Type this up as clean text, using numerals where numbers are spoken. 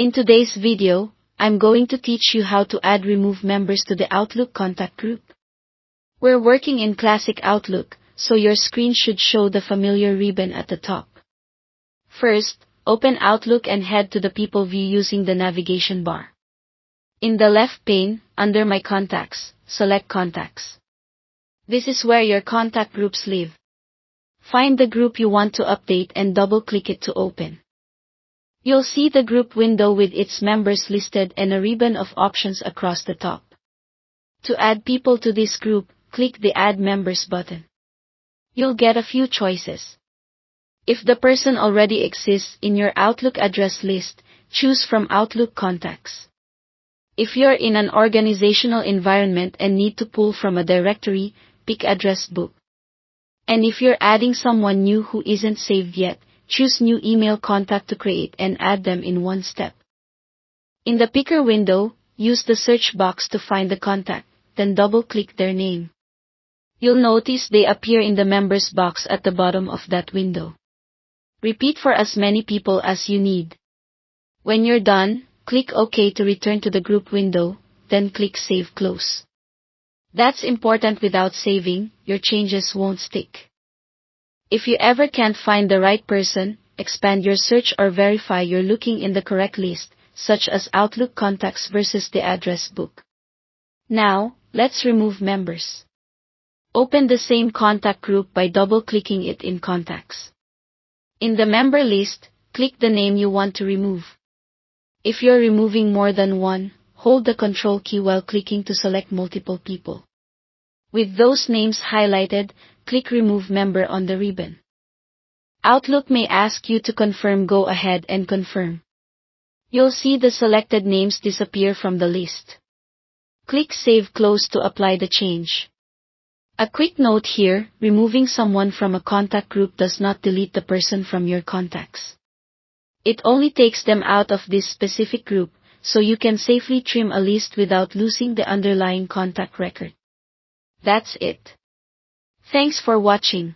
In today's video, I'm going to teach you how to add remove members to the Outlook contact group. We're working in Classic Outlook, so your screen should show the familiar ribbon at the top. First, open Outlook and head to the People view using the navigation bar. In the left pane, under My Contacts, select Contacts. This is where your contact groups live. Find the group you want to update and double-click it to open. You'll see the group window with its members listed and a ribbon of options across the top. To add people to this group, click the Add Members button. You'll get a few choices. If the person already exists in your Outlook address list, choose from Outlook Contacts. If you're in an organizational environment and need to pull from a directory, pick Address Book. And if you're adding someone new who isn't saved yet, choose New Email Contact to create and add them in one step. In the Picker window, use the search box to find the contact, then double-click their name. You'll notice they appear in the Members box at the bottom of that window. Repeat for as many people as you need. When you're done, click OK to return to the group window, then click Save Close. That's important. Without saving, your changes won't stick. If you ever can't find the right person, expand your search or verify you're looking in the correct list, such as Outlook Contacts versus the Address Book. Now, let's remove members. Open the same contact group by double-clicking it in Contacts. In the member list, click the name you want to remove. If you're removing more than one, hold the Control key while clicking to select multiple people. With those names highlighted, click Remove Member on the ribbon. Outlook may ask you to confirm. Go ahead and confirm. You'll see the selected names disappear from the list. Click Save Close to apply the change. A quick note here, removing someone from a contact group does not delete the person from your contacts. It only takes them out of this specific group, so you can safely trim a list without losing the underlying contact record. That's it. Thanks for watching.